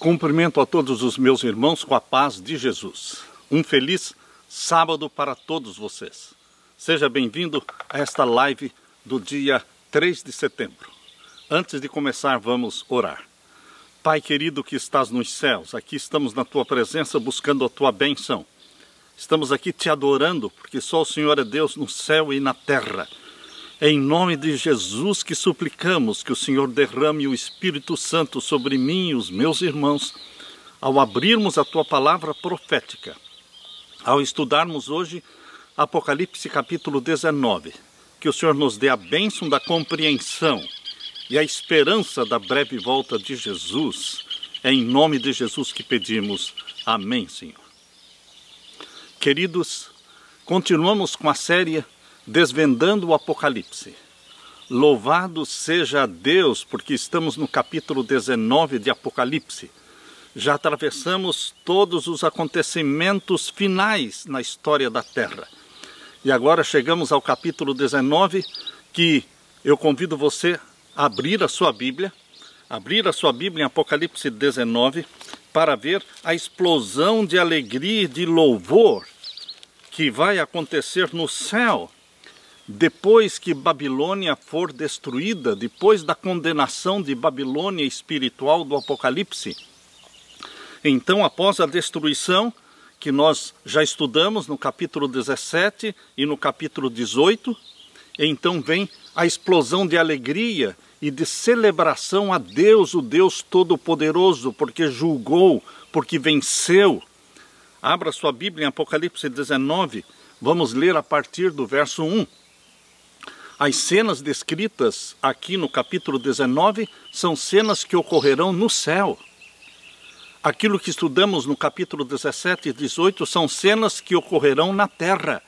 Cumprimento a todos os meus irmãos com a paz de Jesus. Um feliz sábado para todos vocês. Seja bem-vindo a esta live do dia 3 de setembro. Antes de começar, vamos orar. Pai querido que estás nos céus, aqui estamos na Tua presença buscando a Tua bênção. Estamos aqui te adorando, porque só o Senhor é Deus no céu e na terra. É em nome de Jesus que suplicamos que o Senhor derrame o Espírito Santo sobre mim e os meus irmãos, ao abrirmos a Tua palavra profética, ao estudarmos hoje Apocalipse capítulo 19, que o Senhor nos dê a bênção da compreensão e a esperança da breve volta de Jesus. É em nome de Jesus que pedimos. Amém, Senhor. Queridos, continuamos com a série Desvendando o Apocalipse. Louvado seja Deus, porque estamos no capítulo 19 de Apocalipse. Já atravessamos todos os acontecimentos finais na história da Terra. E agora chegamos ao capítulo 19, que eu convido você a abrir a sua Bíblia em Apocalipse 19, para ver a explosão de alegria e de louvor que vai acontecer no céu, depois que Babilônia for destruída, depois da condenação de Babilônia espiritual do Apocalipse. Então, após a destruição, que nós já estudamos no capítulo 17 e no capítulo 18, então vem a explosão de alegria e de celebração a Deus, o Deus Todo-Poderoso, porque julgou, porque venceu. Abra sua Bíblia em Apocalipse 19, vamos ler a partir do verso 1. As cenas descritas aqui no capítulo 19 são cenas que ocorrerão no céu. Aquilo que estudamos no capítulo 17 e 18 são cenas que ocorrerão na terra.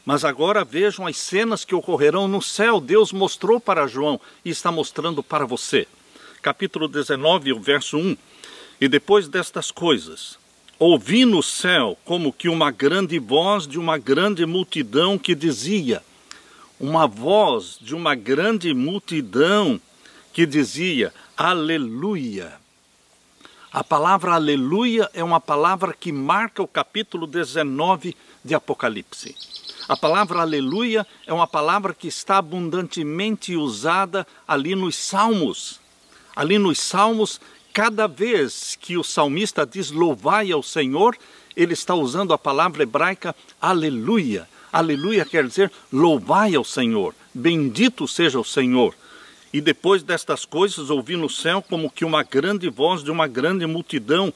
Mas agora vejam as cenas que ocorrerão no céu. Deus mostrou para João e está mostrando para você. Capítulo 19, o verso 1. E depois destas coisas, ouvi no céu como que uma grande voz de uma grande multidão que dizia... Uma voz de uma grande multidão que dizia, aleluia. A palavra aleluia é uma palavra que marca o capítulo 19 de Apocalipse. A palavra aleluia é uma palavra que está abundantemente usada ali nos Salmos. Ali nos Salmos, cada vez que o salmista diz louvai ao Senhor, ele está usando a palavra hebraica aleluia. Aleluia quer dizer louvai ao Senhor, bendito seja o Senhor. E depois destas coisas ouvi no céu como que uma grande voz de uma grande multidão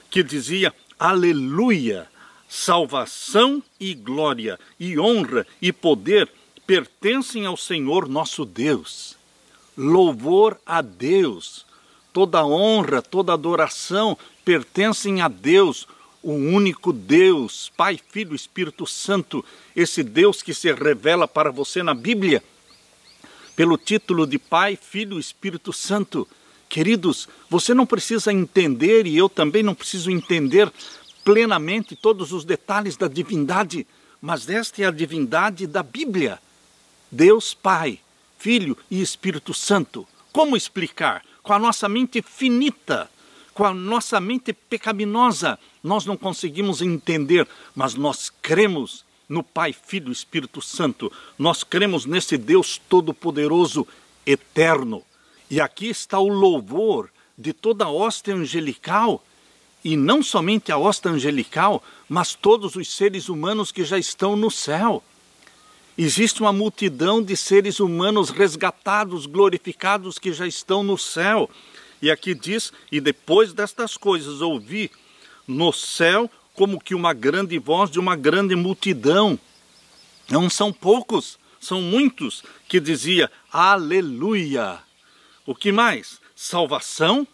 que dizia aleluia, salvação e glória e honra e poder pertencem ao Senhor nosso Deus. Louvor a Deus, toda honra, toda adoração pertencem a Deus, o único Deus, Pai, Filho, Espírito Santo, esse Deus que se revela para você na Bíblia, pelo título de Pai, Filho, Espírito Santo. Queridos, você não precisa entender, e eu também não preciso entender plenamente todos os detalhes da divindade, mas esta é a divindade da Bíblia. Deus Pai, Filho e Espírito Santo. Como explicar? Com a nossa mente finita, com a nossa mente pecaminosa, nós não conseguimos entender, mas nós cremos no Pai, Filho e Espírito Santo. Nós cremos nesse Deus Todo-Poderoso, eterno. E aqui está o louvor de toda a hoste angelical, e não somente a hoste angelical, mas todos os seres humanos que já estão no céu. Existe uma multidão de seres humanos resgatados, glorificados, que já estão no céu. E aqui diz, e depois destas coisas ouvi no céu como que uma grande voz de uma grande multidão. Não são poucos, são muitos, que dizia aleluia. O que mais? Salvação,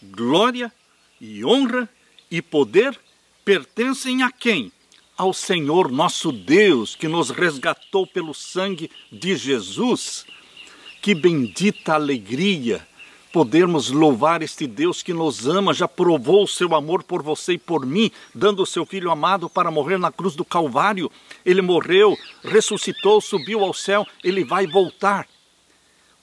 glória e honra e poder pertencem a quem? Ao Senhor nosso Deus, que nos resgatou pelo sangue de Jesus. Que bendita alegria podermos louvar este Deus que nos ama, já provou o seu amor por você e por mim, dando o seu Filho amado para morrer na cruz do Calvário. Ele morreu, ressuscitou, subiu ao céu, ele vai voltar.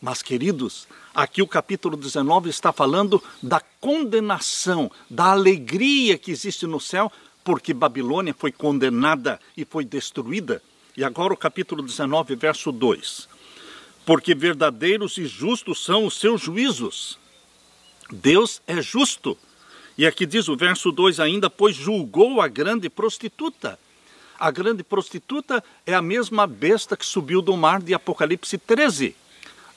Mas, queridos, Aqui o capítulo 19 está falando da condenação, da alegria que existe no céu, porque Babilônia foi condenada e foi destruída. E agora o capítulo 19, verso 2. Porque verdadeiros e justos são os seus juízos. Deus é justo. E aqui diz o verso 2 ainda, pois julgou a grande prostituta. A grande prostituta é a mesma besta que subiu do mar de Apocalipse 13.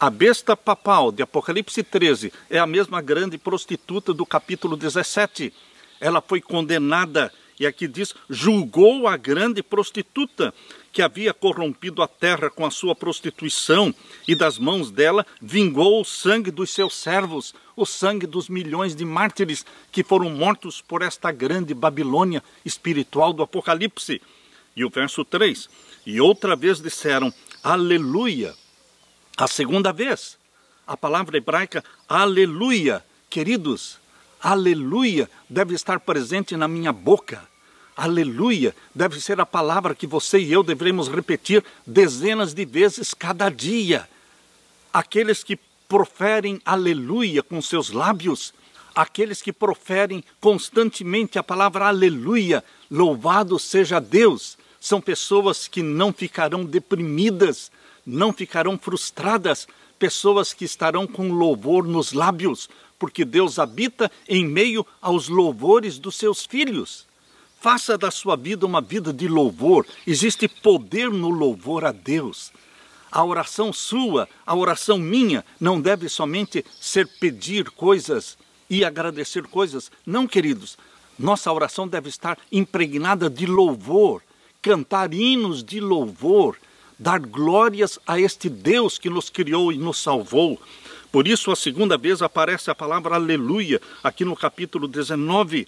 A besta papal de Apocalipse 13 é a mesma grande prostituta do capítulo 17. Ela foi condenada, e aqui diz, julgou a grande prostituta, que havia corrompido a terra com a sua prostituição, e das mãos dela vingou o sangue dos seus servos, o sangue dos milhões de mártires que foram mortos por esta grande Babilônia espiritual do Apocalipse. E o verso 3, e outra vez disseram, aleluia. A segunda vez, a palavra hebraica, aleluia. Queridos, aleluia deve estar presente na minha boca. Aleluia deve ser a palavra que você e eu devemos repetir dezenas de vezes cada dia. Aqueles que proferem aleluia com seus lábios, aqueles que proferem constantemente a palavra aleluia, louvado seja Deus, são pessoas que não ficarão deprimidas, não ficarão frustradas, pessoas que estarão com louvor nos lábios, porque Deus habita em meio aos louvores dos seus filhos. Faça da sua vida uma vida de louvor. Existe poder no louvor a Deus. A oração sua, a oração minha, não deve somente ser pedir coisas e agradecer coisas. Não, queridos. Nossa oração deve estar impregnada de louvor, cantar hinos de louvor, dar glórias a este Deus que nos criou e nos salvou. Por isso, a segunda vez aparece a palavra aleluia, aqui no capítulo 19.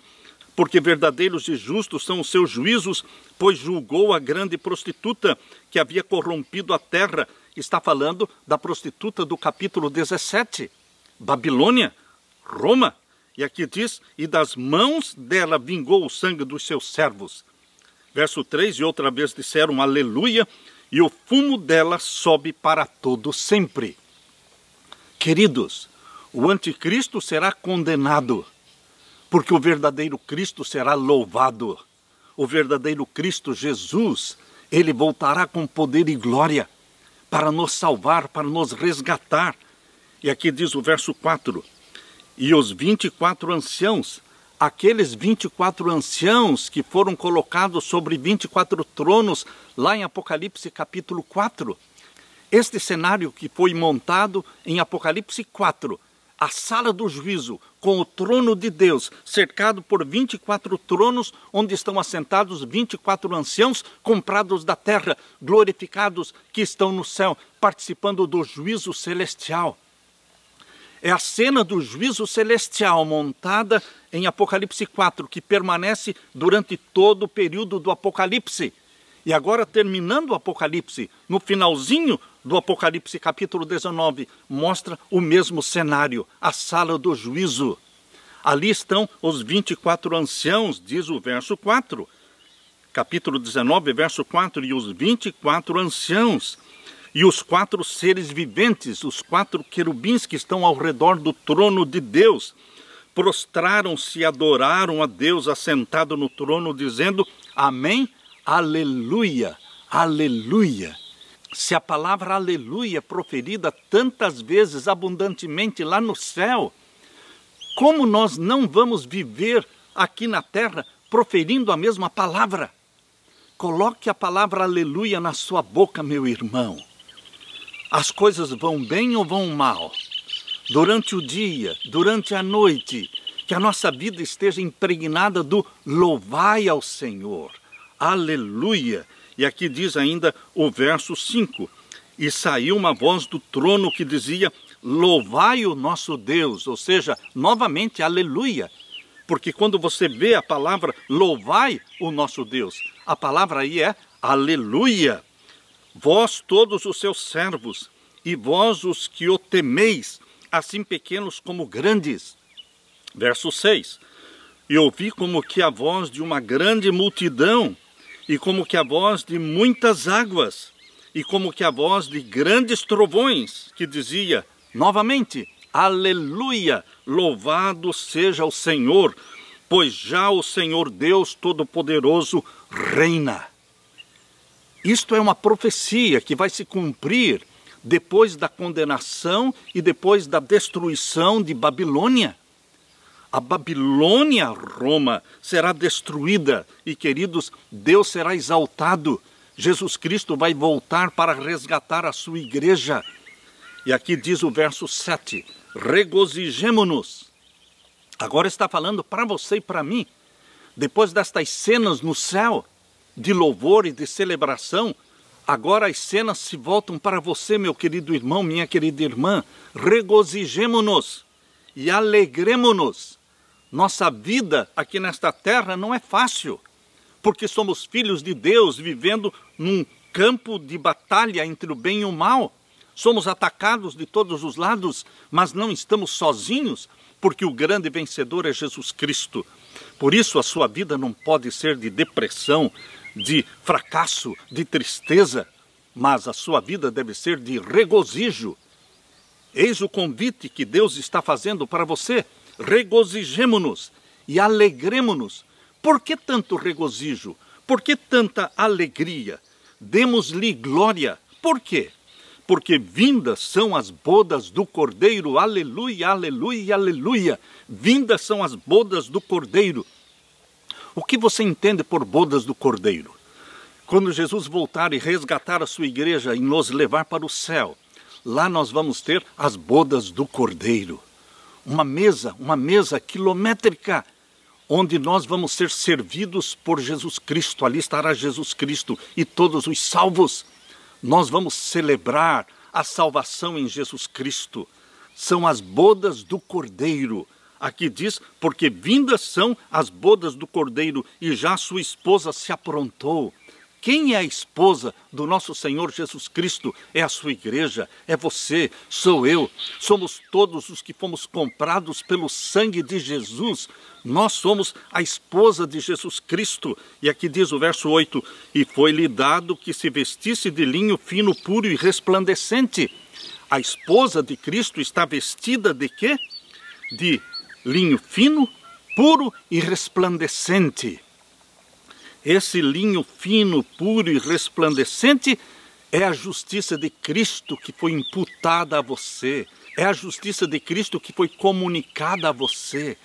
Porque verdadeiros e justos são os seus juízos, pois julgou a grande prostituta que havia corrompido a terra. Está falando da prostituta do capítulo 17. Babilônia, Roma. E aqui diz, e das mãos dela vingou o sangue dos seus servos. Verso 3, e outra vez disseram aleluia, e o fumo dela sobe para todo sempre. Queridos, o anticristo será condenado, porque o verdadeiro Cristo será louvado. O verdadeiro Cristo Jesus, ele voltará com poder e glória para nos salvar, para nos resgatar. E aqui diz o verso 4, e os 24 anciãos, aqueles 24 anciãos que foram colocados sobre 24 tronos, lá em Apocalipse capítulo 4. Este cenário que foi montado em Apocalipse 4, a sala do juízo, com o trono de Deus, cercado por 24 tronos, onde estão assentados 24 anciãos comprados da terra, glorificados, que estão no céu, participando do juízo celestial. É a cena do juízo celestial montada em Apocalipse 4, que permanece durante todo o período do Apocalipse. E agora, terminando o Apocalipse, no finalzinho do Apocalipse capítulo 19, mostra o mesmo cenário, a sala do juízo. Ali estão os 24 anciãos, diz o verso 4. Capítulo 19, verso 4, e os 24 anciãos, e os 4 seres viventes, os 4 querubins que estão ao redor do trono de Deus, prostraram-se e adoraram a Deus assentado no trono, dizendo, amém, aleluia, aleluia. Se a palavra aleluia é proferida tantas vezes, abundantemente lá no céu, como nós não vamos viver aqui na terra proferindo a mesma palavra? Coloque a palavra aleluia na sua boca, meu irmão. As coisas vão bem ou vão mal? Durante o dia, durante a noite, que a nossa vida esteja impregnada do louvai ao Senhor. Aleluia! E aqui diz ainda o verso 5. E saiu uma voz do trono que dizia, louvai o nosso Deus. Ou seja, novamente, aleluia. Porque quando você vê a palavra louvai o nosso Deus, a palavra aí é aleluia. Vós todos os seus servos, e vós os que o temeis, assim pequenos como grandes. Verso 6. E ouvi como que a voz de uma grande multidão, e como que a voz de muitas águas, e como que a voz de grandes trovões, que dizia, novamente, Aleluia! Louvado seja o Senhor, pois já o Senhor Deus Todo-Poderoso reina. Isto é uma profecia que vai se cumprir depois da condenação e depois da destruição de Babilônia. A Babilônia, Roma, será destruída e, queridos, Deus será exaltado. Jesus Cristo vai voltar para resgatar a sua igreja. E aqui diz o verso 7, regozijemo-nos. Agora está falando para você e para mim. Depois destas cenas no céu, de louvor e de celebração, agora as cenas se voltam para você, meu querido irmão, minha querida irmã. Regozijemo-nos e alegremo-nos. Nossa vida aqui nesta terra não é fácil, porque somos filhos de Deus vivendo num campo de batalha entre o bem e o mal. Somos atacados de todos os lados, mas não estamos sozinhos, porque o grande vencedor é Jesus Cristo. Por isso a sua vida não pode ser de depressão, de fracasso, de tristeza, mas a sua vida deve ser de regozijo. Eis o convite que Deus está fazendo para você. Regozijemo-nos e alegremo-nos. Por que tanto regozijo? Por que tanta alegria? Demos-lhe glória. Por quê? Porque vindas são as bodas do Cordeiro. Aleluia, aleluia, aleluia. Vindas são as bodas do Cordeiro. O que você entende por bodas do Cordeiro? Quando Jesus voltar e resgatar a sua igreja e nos levar para o céu, lá nós vamos ter as bodas do Cordeiro. Uma mesa quilométrica, onde nós vamos ser servidos por Jesus Cristo. Ali estará Jesus Cristo e todos os salvos. Nós vamos celebrar a salvação em Jesus Cristo. São as bodas do Cordeiro. Aqui diz, porque vindas são as bodas do Cordeiro e já sua esposa se aprontou. Quem é a esposa do nosso Senhor Jesus Cristo? É a sua igreja, é você, sou eu. Somos todos os que fomos comprados pelo sangue de Jesus. Nós somos a esposa de Jesus Cristo. E aqui diz o verso 8, e foi-lhe dado que se vestisse de linho fino, puro e resplandecente. A esposa de Cristo está vestida de quê? De linho fino, puro e resplandecente. Esse linho fino, puro e resplandecente é a justiça de Cristo que foi imputada a você. É a justiça de Cristo que foi comunicada a você.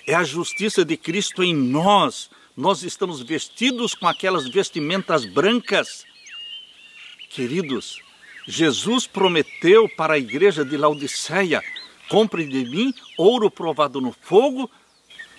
É a justiça de Cristo em nós. Nós estamos vestidos com aquelas vestimentas brancas. Queridos, Jesus prometeu para a igreja de Laodiceia, compre de mim ouro provado no fogo,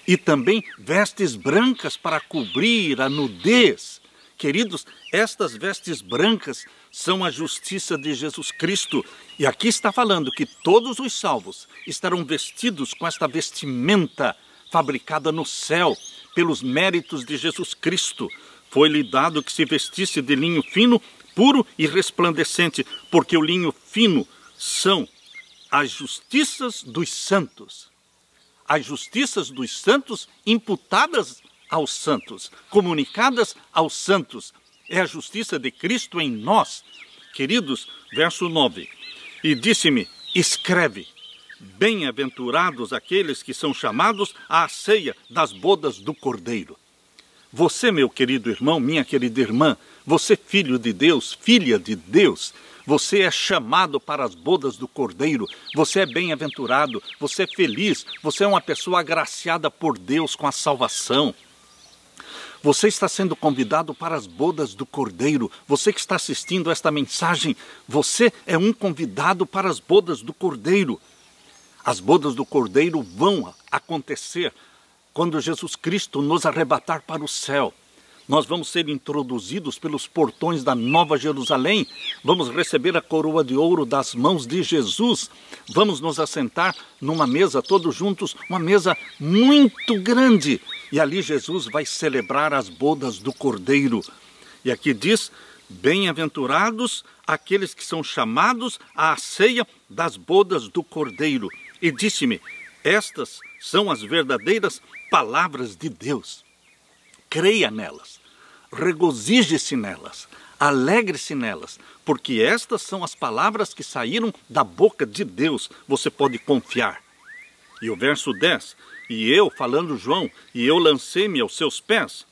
e também vestes brancas para cobrir a nudez. Queridos, estas vestes brancas são a justiça de Jesus Cristo. E aqui está falando que todos os salvos estarão vestidos com esta vestimenta fabricada no céu, pelos méritos de Jesus Cristo. Foi-lhe dado que se vestisse de linho fino, puro e resplandecente, porque o linho fino são as justiças dos santos. As justiças dos santos imputadas aos santos, comunicadas aos santos. É a justiça de Cristo em nós. Queridos, verso 9. E disse-me, escreve, bem-aventurados aqueles que são chamados à ceia das bodas do Cordeiro. Você, meu querido irmão, minha querida irmã, você filho de Deus, filha de Deus, você é chamado para as bodas do Cordeiro, você é bem-aventurado, você é feliz, você é uma pessoa agraciada por Deus com a salvação. Você está sendo convidado para as bodas do Cordeiro. Você que está assistindo esta mensagem, você é um convidado para as bodas do Cordeiro. As bodas do Cordeiro vão acontecer quando Jesus Cristo nos arrebatar para o céu. Nós vamos ser introduzidos pelos portões da Nova Jerusalém, vamos receber a coroa de ouro das mãos de Jesus, vamos nos assentar numa mesa todos juntos, uma mesa muito grande, e ali Jesus vai celebrar as bodas do Cordeiro. E aqui diz, bem-aventurados aqueles que são chamados à ceia das bodas do Cordeiro. E disse-me, estas são as verdadeiras palavras de Deus. Creia nelas, regozije-se nelas, alegre-se nelas, porque estas são as palavras que saíram da boca de Deus, você pode confiar. E o verso 10, e eu, falando João, e eu lancei-me aos pés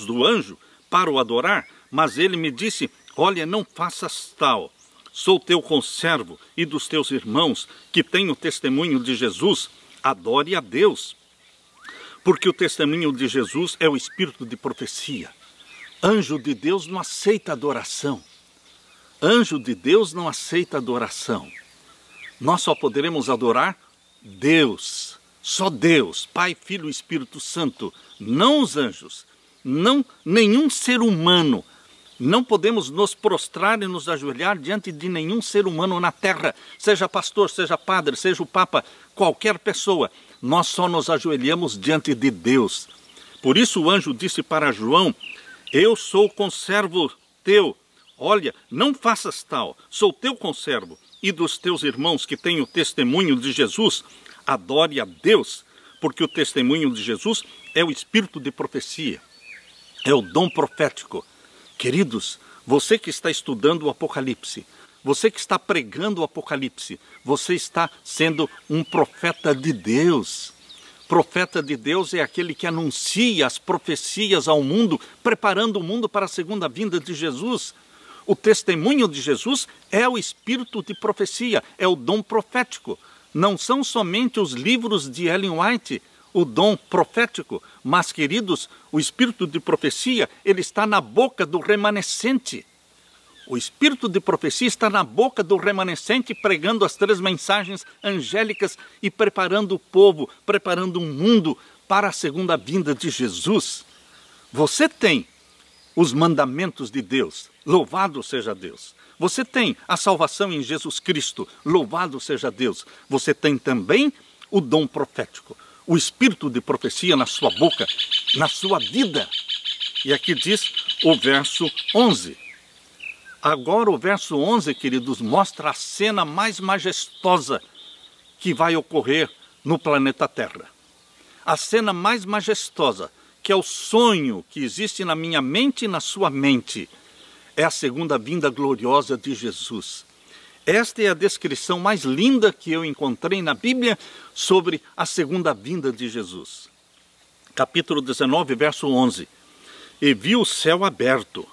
do anjo, para o adorar, mas ele me disse, olha, não faças tal, sou teu conservo e dos teus irmãos, que têm o testemunho de Jesus, adore a Deus. Porque o testemunho de Jesus é o espírito de profecia. Anjo de Deus não aceita adoração. Anjo de Deus não aceita adoração. Nós só poderemos adorar Deus, só Deus, Pai, Filho e Espírito Santo, não os anjos, não nenhum ser humano. Não podemos nos prostrar e nos ajoelhar diante de nenhum ser humano na terra, seja pastor, seja padre, seja o Papa, qualquer pessoa. Nós só nos ajoelhamos diante de Deus. Por isso o anjo disse para João, eu sou conservo teu, olha, não faças tal, sou teu conservo e dos teus irmãos que têm o testemunho de Jesus, adore a Deus, porque o testemunho de Jesus é o espírito de profecia, é o dom profético. Queridos, você que está estudando o Apocalipse, você que está pregando o Apocalipse, você está sendo um profeta de Deus. Profeta de Deus é aquele que anuncia as profecias ao mundo, preparando o mundo para a segunda vinda de Jesus. O testemunho de Jesus é o espírito de profecia, é o dom profético. Não são somente os livros de Ellen White, o dom profético, mas, queridos, o espírito de profecia, ele está na boca do remanescente. O espírito de profecia está na boca do remanescente, pregando as 3 mensagens angélicas e preparando o povo, preparando o mundo para a segunda vinda de Jesus. Você tem os mandamentos de Deus, louvado seja Deus. Você tem a salvação em Jesus Cristo, louvado seja Deus. Você tem também o dom profético, o espírito de profecia na sua boca, na sua vida. E aqui diz o verso 11. Agora o verso 11, queridos, mostra a cena mais majestosa que vai ocorrer no planeta Terra. A cena mais majestosa, que é o sonho que existe na minha mente e na sua mente, é a segunda vinda gloriosa de Jesus. Esta é a descrição mais linda que eu encontrei na Bíblia sobre a segunda vinda de Jesus. Capítulo 19, verso 11. E vi o céu aberto,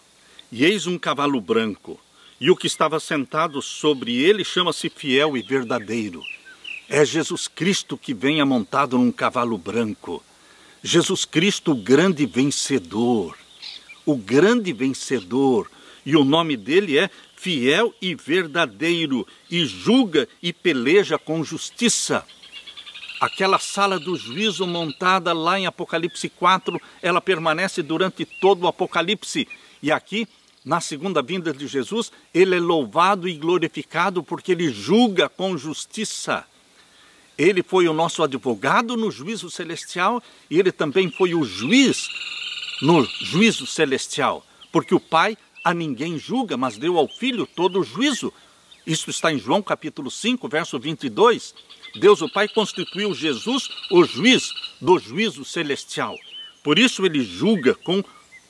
e eis um cavalo branco, e o que estava sentado sobre ele chama-se Fiel e Verdadeiro. É Jesus Cristo que vem amontado num cavalo branco. Jesus Cristo, o grande vencedor. O grande vencedor. E o nome dele é Fiel e Verdadeiro, e julga e peleja com justiça. Aquela sala do juízo montada lá em Apocalipse 4, ela permanece durante todo o Apocalipse. E aqui, na segunda vinda de Jesus, ele é louvado e glorificado porque ele julga com justiça. Ele foi o nosso advogado no juízo celestial e ele também foi o juiz no juízo celestial. Porque o Pai a ninguém julga, mas deu ao Filho todo o juízo. Isso está em João capítulo 5, verso 22. Deus o Pai constituiu Jesus o juiz do juízo celestial. Por isso ele julga com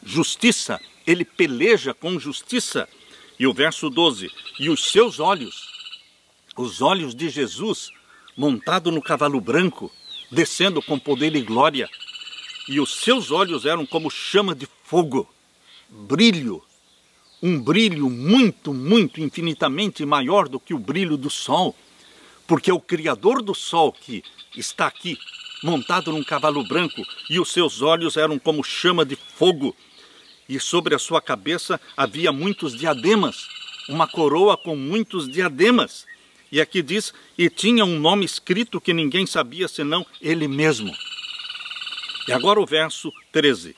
justiça, ele peleja com justiça. E o verso 12, e os seus olhos, os olhos de Jesus, montado no cavalo branco, descendo com poder e glória, e os seus olhos eram como chama de fogo, brilho, um brilho muito, muito, infinitamente maior do que o brilho do sol, porque é o Criador do sol que está aqui, montado num cavalo branco, e os seus olhos eram como chama de fogo, e sobre a sua cabeça havia muitos diademas, uma coroa com muitos diademas. E aqui diz, e tinha um nome escrito que ninguém sabia senão ele mesmo. E agora o verso 13.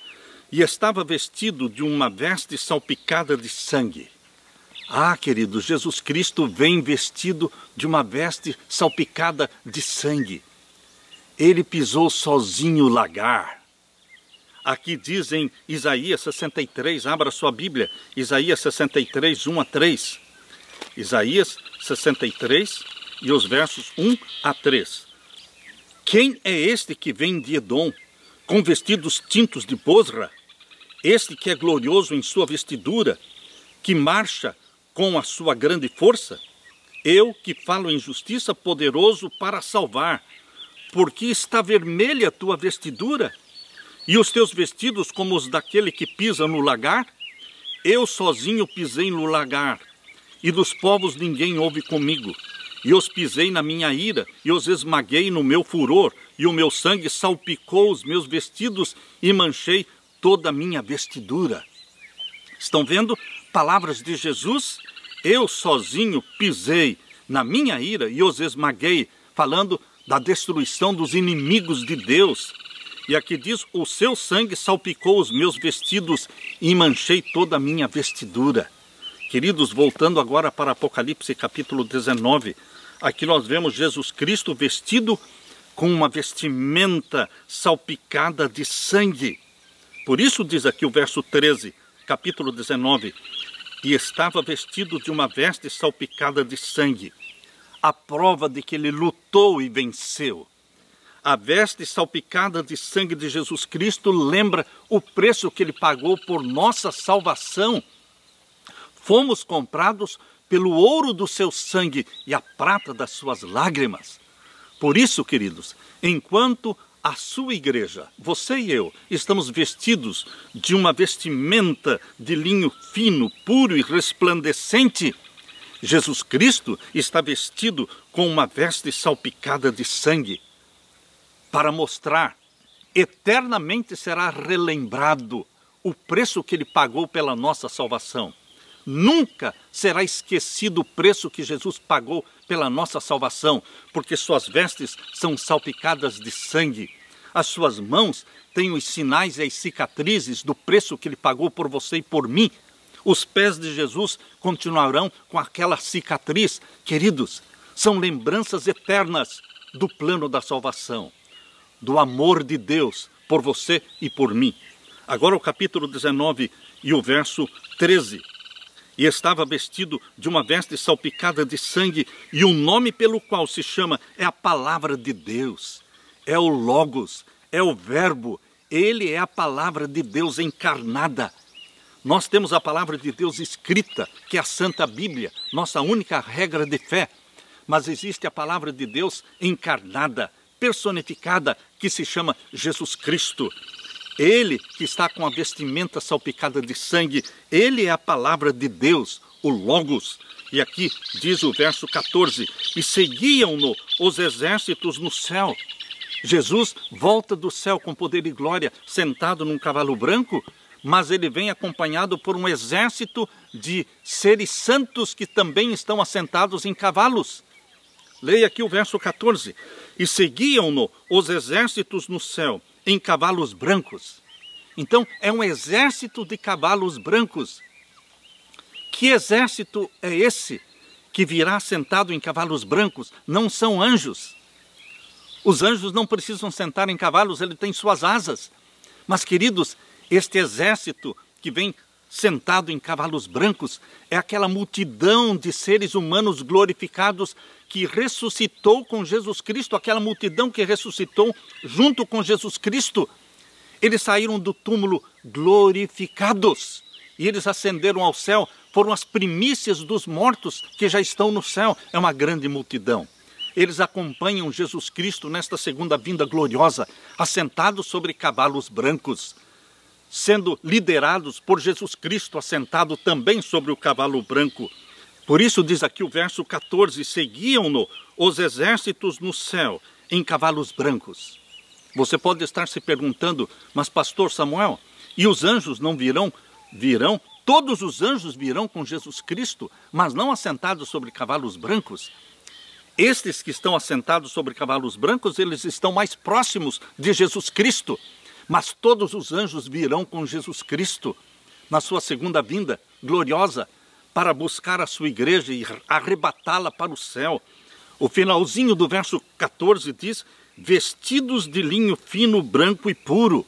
E estava vestido de uma veste salpicada de sangue. Ah, queridos, Jesus Cristo vem vestido de uma veste salpicada de sangue. Ele pisou sozinho o lagar. Aqui diz em Isaías 63, abra sua Bíblia, Isaías 63, 1 a 3. Isaías 63 e os versos 1 a 3. Quem é este que vem de Edom, com vestidos tintos de Bosra? Este que é glorioso em sua vestidura, que marcha com a sua grande força? Eu que falo em justiça, poderoso para salvar. Porque está vermelha a tua vestidura? E os teus vestidos como os daquele que pisa no lagar? Eu sozinho pisei no lagar, e dos povos ninguém houve comigo. E os pisei na minha ira, e os esmaguei no meu furor, e o meu sangue salpicou os meus vestidos, e manchei toda a minha vestidura. Estão vendo? Palavras de Jesus. Eu sozinho pisei na minha ira e os esmaguei, falando da destruição dos inimigos de Deus. E aqui diz, o seu sangue salpicou os meus vestidos e manchei toda a minha vestidura. Queridos, voltando agora para Apocalipse capítulo 19, aqui nós vemos Jesus Cristo vestido com uma vestimenta salpicada de sangue. Por isso diz aqui o verso 13, capítulo 19, e estava vestido de uma veste salpicada de sangue, a prova de que ele lutou e venceu. A veste salpicada de sangue de Jesus Cristo lembra o preço que ele pagou por nossa salvação. Fomos comprados pelo ouro do seu sangue e a prata das suas lágrimas. Por isso, queridos, enquanto a sua igreja, você e eu, estamos vestidos de uma vestimenta de linho fino, puro e resplandecente, Jesus Cristo está vestido com uma veste salpicada de sangue, para mostrar, eternamente será relembrado o preço que ele pagou pela nossa salvação. Nunca será esquecido o preço que Jesus pagou pela nossa salvação, porque suas vestes são salpicadas de sangue. As suas mãos têm os sinais e as cicatrizes do preço que ele pagou por você e por mim. Os pés de Jesus continuarão com aquela cicatriz. Queridos, são lembranças eternas do plano da salvação, do amor de Deus por você e por mim. Agora o capítulo 19 e o verso 13. E estava vestido de uma veste salpicada de sangue, e o nome pelo qual se chama é a palavra de Deus. É o Logos, é o Verbo, ele é a palavra de Deus encarnada. Nós temos a palavra de Deus escrita, que é a Santa Bíblia, nossa única regra de fé. Mas existe a palavra de Deus encarnada, personificada, que se chama Jesus Cristo. Ele que está com a vestimenta salpicada de sangue, ele é a palavra de Deus, o Logos. E aqui diz o verso 14, e seguiam-no os exércitos no céu. Jesus volta do céu com poder e glória, sentado num cavalo branco, mas ele vem acompanhado por um exército de seres santos que também estão assentados em cavalos. Leia aqui o verso 14. E seguiam-no os exércitos no céu, em cavalos brancos. Então, é um exército de cavalos brancos. Que exército é esse que virá sentado em cavalos brancos? Não são anjos. Os anjos não precisam sentar em cavalos, ele tem suas asas. Mas, queridos, este exército que vem sentado em cavalos brancos é aquela multidão de seres humanos glorificados que ressuscitou com Jesus Cristo, aquela multidão que ressuscitou junto com Jesus Cristo. Eles saíram do túmulo glorificados e eles ascenderam ao céu, foram as primícias dos mortos que já estão no céu. É uma grande multidão. Eles acompanham Jesus Cristo nesta segunda vinda gloriosa, assentados sobre cavalos brancos, sendo liderados por Jesus Cristo, assentado também sobre o cavalo branco. Por isso diz aqui o verso 14, seguiam-no os exércitos no céu, em cavalos brancos. Você pode estar se perguntando, mas pastor Samuel, e os anjos não virão? Virão, todos os anjos virão com Jesus Cristo, mas não assentados sobre cavalos brancos. Estes que estão assentados sobre cavalos brancos, eles estão mais próximos de Jesus Cristo. Mas todos os anjos virão com Jesus Cristo na sua segunda vinda gloriosa para buscar a sua igreja e arrebatá-la para o céu. O finalzinho do verso 14 diz, vestidos de linho fino, branco e puro.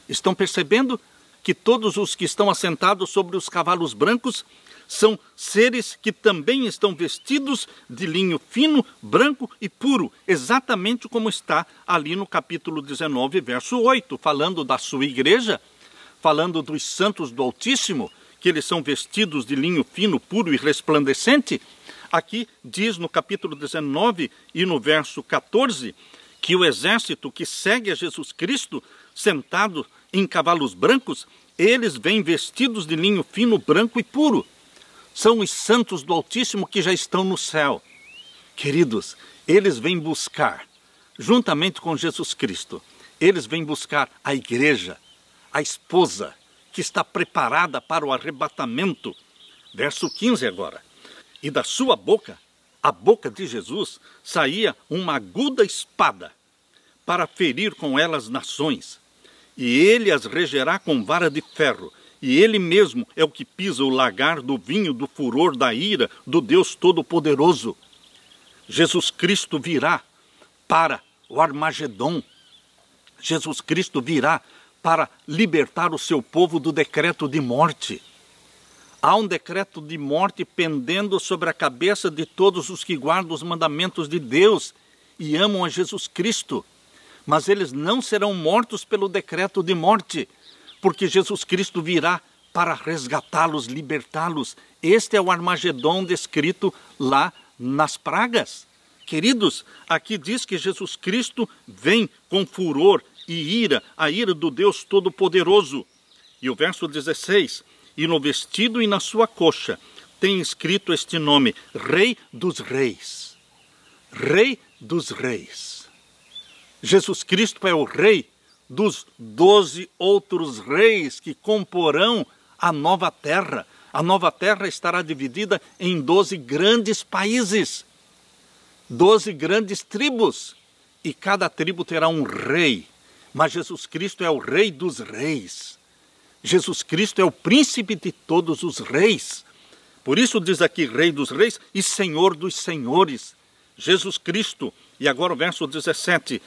Estão percebendo que todos os que estão assentados sobre os cavalos brancos são seres que também estão vestidos de linho fino, branco e puro, exatamente como está ali no capítulo 19, verso 8, falando da sua igreja, falando dos santos do Altíssimo, que eles são vestidos de linho fino, puro e resplandecente? Aqui diz no capítulo 19 e no verso 14 que o exército que segue a Jesus Cristo, sentado em cavalos brancos, eles vêm vestidos de linho fino, branco e puro. São os santos do Altíssimo que já estão no céu. Queridos, eles vêm buscar, juntamente com Jesus Cristo, eles vêm buscar a igreja, a esposa, que está preparada para o arrebatamento. Verso 15 agora. E da sua boca, a boca de Jesus, saía uma aguda espada, para ferir com ela as nações. E ele as regerá com vara de ferro, e ele mesmo é o que pisa o lagar do vinho do furor da ira do Deus Todo-Poderoso. Jesus Cristo virá para o Armagedon. Jesus Cristo virá para libertar o seu povo do decreto de morte. Há um decreto de morte pendendo sobre a cabeça de todos os que guardam os mandamentos de Deus e amam a Jesus Cristo. Mas eles não serão mortos pelo decreto de morte, porque Jesus Cristo virá para resgatá-los, libertá-los. Este é o Armagedon descrito lá nas pragas. Queridos, aqui diz que Jesus Cristo vem com furor e ira, a ira do Deus Todo-Poderoso. E o verso 16, e no vestido e na sua coxa tem escrito este nome, Rei dos Reis. Rei dos Reis. Jesus Cristo é o rei dos 12 outros reis que comporão a nova terra. A nova terra estará dividida em 12 grandes países, 12 grandes tribos, e cada tribo terá um rei. Mas Jesus Cristo é o Rei dos Reis. Jesus Cristo é o príncipe de todos os reis. Por isso diz aqui Rei dos Reis e Senhor dos Senhores. Jesus Cristo. E agora o verso 17.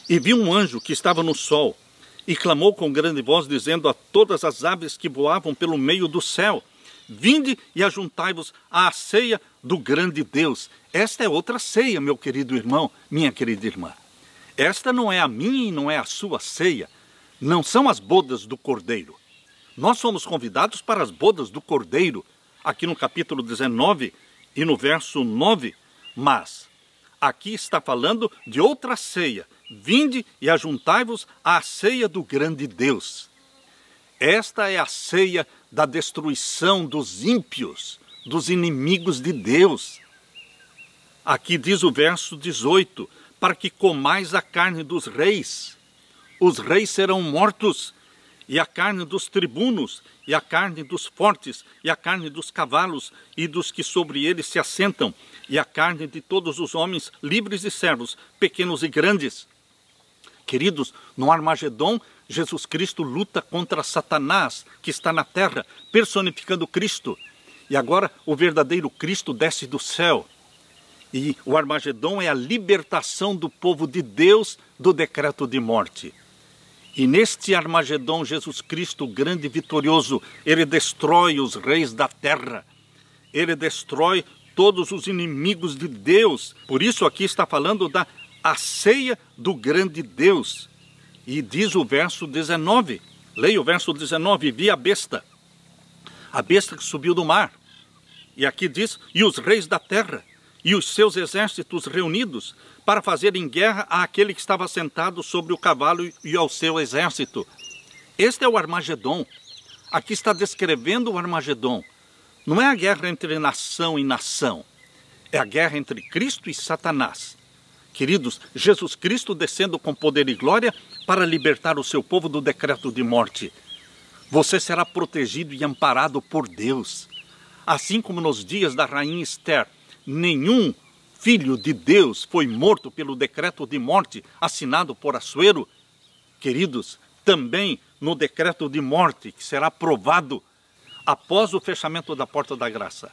E vi um anjo que estava no sol, e clamou com grande voz, dizendo a todas as aves que voavam pelo meio do céu, vinde e ajuntai-vos à ceia do grande Deus. Esta é outra ceia, meu querido irmão, minha querida irmã. Esta não é a minha e não é a sua ceia. Não são as bodas do Cordeiro. Nós somos convidados para as bodas do Cordeiro, aqui no capítulo 19 e no verso 9. Mas aqui está falando de outra ceia. Vinde e ajuntai-vos à ceia do grande Deus. Esta é a ceia da destruição dos ímpios, dos inimigos de Deus. Aqui diz o verso 18, para que comais a carne dos reis. Os reis serão mortos, e a carne dos tribunos, e a carne dos fortes, e a carne dos cavalos, e dos que sobre eles se assentam, e a carne de todos os homens, livres e servos, pequenos e grandes. Queridos, no Armagedon, Jesus Cristo luta contra Satanás, que está na terra, personificando Cristo. E agora o verdadeiro Cristo desce do céu. E o Armagedon é a libertação do povo de Deus do decreto de morte. E neste Armagedon, Jesus Cristo, grande e vitorioso, ele destrói os reis da terra. Ele destrói todos os inimigos de Deus. Por isso aqui está falando da ceia do grande Deus. E diz o verso 19, leia o verso 19, vi a besta que subiu do mar. E aqui diz, e os reis da terra, e os seus exércitos reunidos, para fazerem guerra àquele que estava sentado sobre o cavalo e ao seu exército. Este é o Armagedon. Aqui está descrevendo o Armagedon. Não é a guerra entre nação e nação. É a guerra entre Cristo e Satanás. Queridos, Jesus Cristo descendo com poder e glória para libertar o seu povo do decreto de morte. Você será protegido e amparado por Deus. Assim como nos dias da rainha Esther, nenhum filho de Deus foi morto pelo decreto de morte assinado por Assuero. Queridos, também no decreto de morte que será aprovado após o fechamento da porta da graça.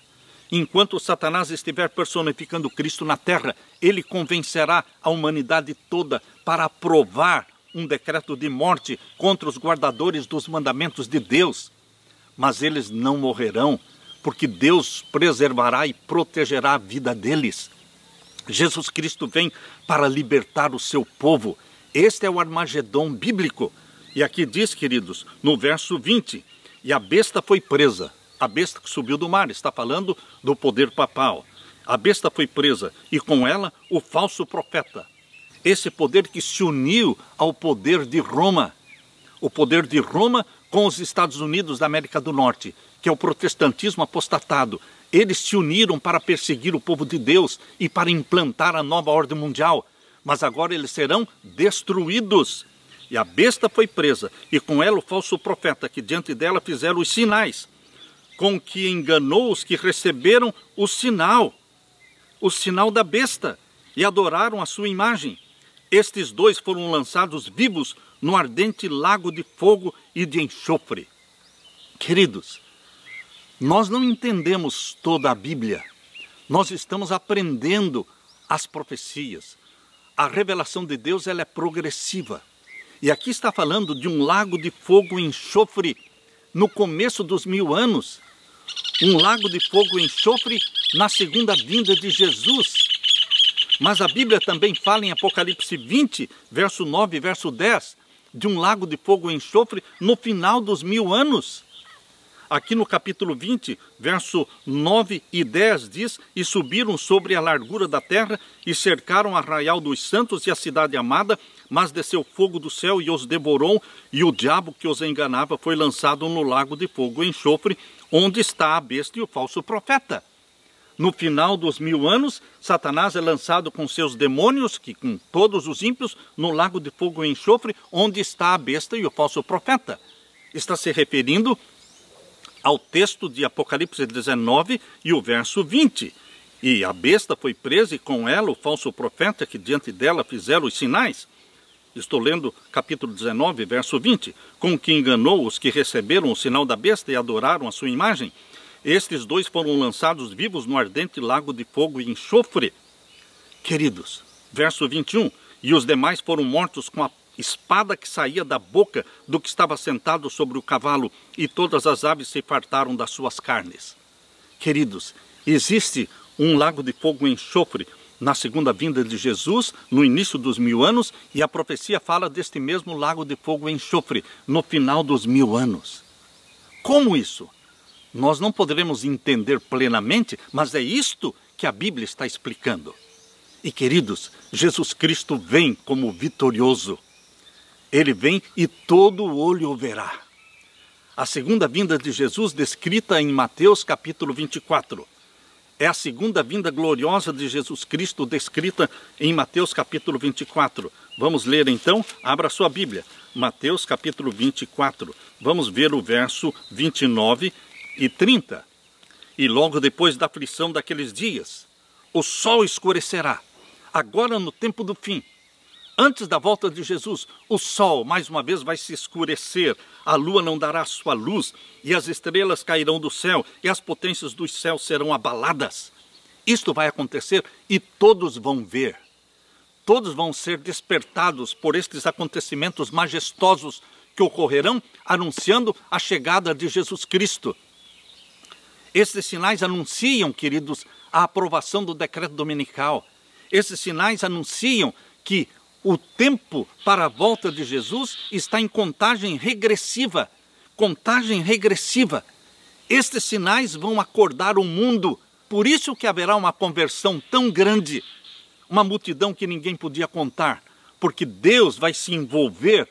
Enquanto Satanás estiver personificando Cristo na terra, ele convencerá a humanidade toda para aprovar um decreto de morte contra os guardadores dos mandamentos de Deus. Mas eles não morrerão, porque Deus preservará e protegerá a vida deles. Jesus Cristo vem para libertar o seu povo. Este é o Armagedon bíblico. E aqui diz, queridos, no verso 20, e a besta foi presa. A besta que subiu do mar, está falando do poder papal. A besta foi presa e com ela o falso profeta. Esse poder que se uniu ao poder de Roma. O poder de Roma com os Estados Unidos da América do Norte, que é o protestantismo apostatado. Eles se uniram para perseguir o povo de Deus e para implantar a nova ordem mundial. Mas agora eles serão destruídos. E a besta foi presa, e com ela o falso profeta, que diante dela fizeram os sinais, com que enganou os que receberam o sinal da besta, e adoraram a sua imagem. Estes dois foram lançados vivos no ardente lago de fogo e de enxofre. Queridos, nós não entendemos toda a Bíblia. Nós estamos aprendendo as profecias. A revelação de Deus, ela é progressiva. E aqui está falando de um lago de fogo e enxofre no começo dos 1000 anos. Um lago de fogo e enxofre na segunda vinda de Jesus. Mas a Bíblia também fala em Apocalipse 20, verso 9 e verso 10, de um lago de fogo e enxofre no final dos 1000 anos. Aqui no capítulo 20, verso 9 e 10 diz: E subiram sobre a largura da terra e cercaram o arraial dos santos e a cidade amada, mas desceu fogo do céu e os devorou, e o diabo que os enganava foi lançado no lago de fogo e enxofre, onde está a besta e o falso profeta. No final dos 1000 anos, Satanás é lançado com seus demônios, que com todos os ímpios, no lago de fogo e enxofre, onde está a besta e o falso profeta. Está se referindo ao texto de Apocalipse 19 e o verso 20. E a besta foi presa e com ela o falso profeta que diante dela fizeram os sinais. Estou lendo capítulo 19, verso 20. Com que enganou os que receberam o sinal da besta e adoraram a sua imagem. Estes dois foram lançados vivos no ardente lago de fogo e enxofre. Queridos, verso 21. E os demais foram mortos com a espada que saía da boca do que estava sentado sobre o cavalo, e todas as aves se fartaram das suas carnes. Queridos, existe um lago de fogo e enxofre na segunda vinda de Jesus, no início dos 1000 anos, e a profecia fala deste mesmo lago de fogo e enxofre no final dos 1000 anos. Como isso? Nós não poderemos entender plenamente, mas é isto que a Bíblia está explicando. E queridos, Jesus Cristo vem como vitorioso. Ele vem e todo olho o verá. A segunda vinda de Jesus, descrita em Mateus capítulo 24. É a segunda vinda gloriosa de Jesus Cristo, descrita em Mateus capítulo 24. Vamos ler então, abra sua Bíblia. Mateus capítulo 24. Vamos ver o verso 29 e 30. E logo depois da aflição daqueles dias, o sol escurecerá, agora no tempo do fim. Antes da volta de Jesus, o sol mais uma vez vai se escurecer, a lua não dará sua luz, e as estrelas cairão do céu, e as potências dos céus serão abaladas. Isto vai acontecer e todos vão ver. Todos vão ser despertados por estes acontecimentos majestosos que ocorrerão, anunciando a chegada de Jesus Cristo. Esses sinais anunciam, queridos, a aprovação do decreto dominical. Esses sinais anunciam que o tempo para a volta de Jesus está em contagem regressiva. Contagem regressiva. Estes sinais vão acordar o mundo. Por isso que haverá uma conversão tão grande. Uma multidão que ninguém podia contar. Porque Deus vai se envolver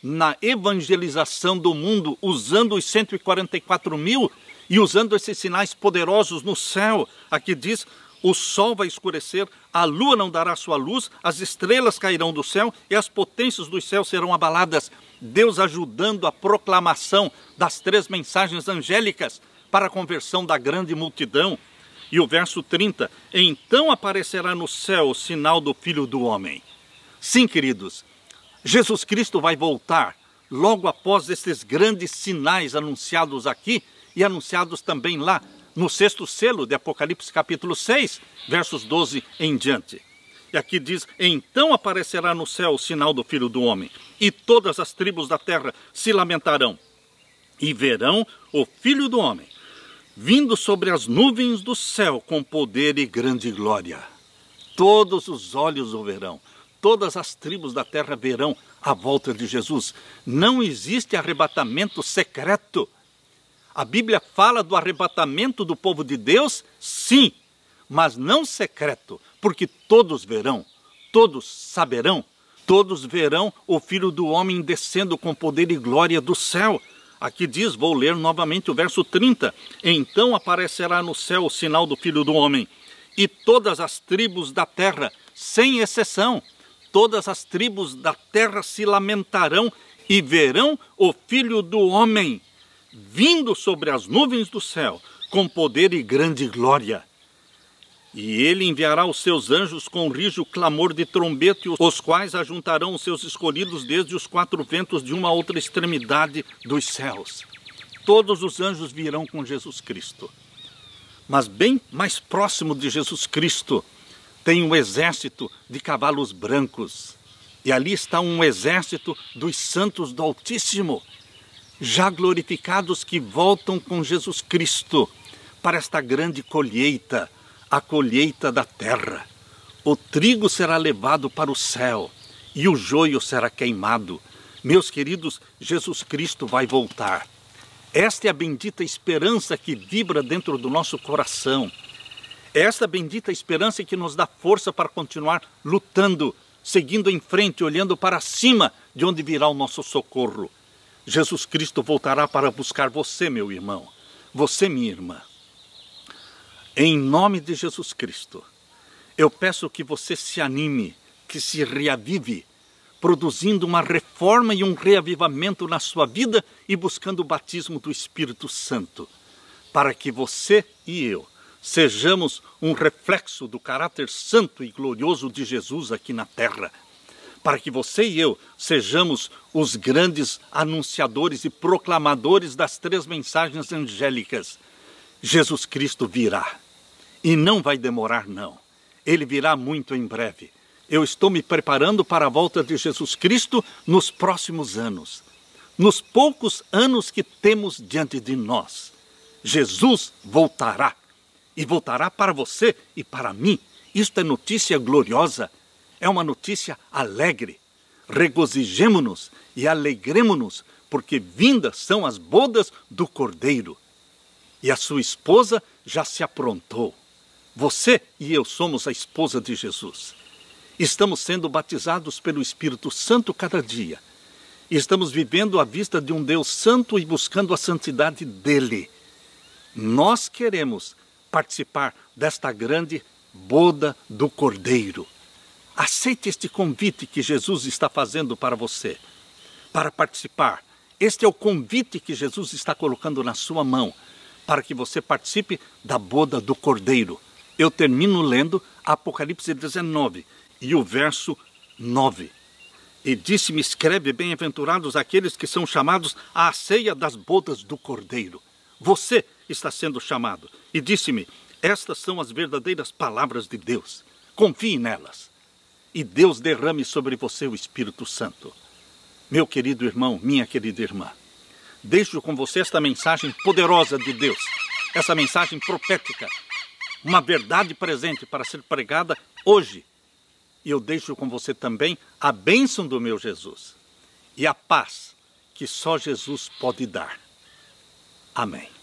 na evangelização do mundo, usando os 144 mil e usando esses sinais poderosos no céu. Aqui diz: o sol vai escurecer, a lua não dará sua luz, as estrelas cairão do céu e as potências dos céus serão abaladas. Deus ajudando a proclamação das 3 mensagens angélicas para a conversão da grande multidão. E o verso 30, então aparecerá no céu o sinal do Filho do Homem. Sim, queridos, Jesus Cristo vai voltar logo após esses grandes sinais anunciados aqui e anunciados também lá no 6º selo de Apocalipse capítulo 6, versos 12 em diante. E aqui diz: então aparecerá no céu o sinal do Filho do Homem, e todas as tribos da terra se lamentarão, e verão o Filho do Homem, vindo sobre as nuvens do céu com poder e grande glória. Todos os olhos o verão, todas as tribos da terra verão a volta de Jesus. Não existe arrebatamento secreto. A Bíblia fala do arrebatamento do povo de Deus, sim, mas não secreto, porque todos verão, todos saberão, todos verão o Filho do Homem descendo com poder e glória do céu. Aqui diz, vou ler novamente o verso 30. Então aparecerá no céu o sinal do Filho do Homem, e todas as tribos da terra, sem exceção, todas as tribos da terra se lamentarão e verão o Filho do Homem vindo sobre as nuvens do céu, com poder e grande glória. E ele enviará os seus anjos com rijo clamor de trombeta, os quais ajuntarão os seus escolhidos desde os quatro ventos de uma outra extremidade dos céus. Todos os anjos virão com Jesus Cristo. Mas bem mais próximo de Jesus Cristo tem um exército de cavalos brancos. E ali está um exército dos santos do Altíssimo, já glorificados, que voltam com Jesus Cristo para esta grande colheita, a colheita da terra. O trigo será levado para o céu e o joio será queimado. Meus queridos, Jesus Cristo vai voltar. Esta é a bendita esperança que vibra dentro do nosso coração. Esta bendita esperança que nos dá força para continuar lutando, seguindo em frente, olhando para cima, de onde virá o nosso socorro. Jesus Cristo voltará para buscar você, meu irmão, você, minha irmã. Em nome de Jesus Cristo, eu peço que você se anime, que se reavive, produzindo uma reforma e um reavivamento na sua vida e buscando o batismo do Espírito Santo, para que você e eu sejamos um reflexo do caráter santo e glorioso de Jesus aqui na terra, para que você e eu sejamos os grandes anunciadores e proclamadores das três mensagens angélicas. Jesus Cristo virá, e não vai demorar não, ele virá muito em breve. Eu estou me preparando para a volta de Jesus Cristo nos próximos anos, nos poucos anos que temos diante de nós. Jesus voltará, e voltará para você e para mim. Isto é notícia gloriosa, é uma notícia alegre. Regozijemo-nos e alegremo-nos, porque vindas são as bodas do Cordeiro. E a sua esposa já se aprontou. Você e eu somos a esposa de Jesus. Estamos sendo batizados pelo Espírito Santo cada dia. E estamos vivendo à vista de um Deus santo e buscando a santidade dele. Nós queremos participar desta grande boda do Cordeiro. Aceite este convite que Jesus está fazendo para você, para participar. Este é o convite que Jesus está colocando na sua mão, para que você participe da boda do Cordeiro. Eu termino lendo Apocalipse 19 e o verso 9. E disse-me, escreve, bem-aventurados aqueles que são chamados à ceia das bodas do Cordeiro. Você está sendo chamado. E disse-me, estas são as verdadeiras palavras de Deus. Confie nelas. E Deus derrame sobre você o Espírito Santo. Meu querido irmão, minha querida irmã, deixo com você esta mensagem poderosa de Deus, essa mensagem profética, uma verdade presente para ser pregada hoje. E eu deixo com você também a bênção do meu Jesus e a paz que só Jesus pode dar. Amém.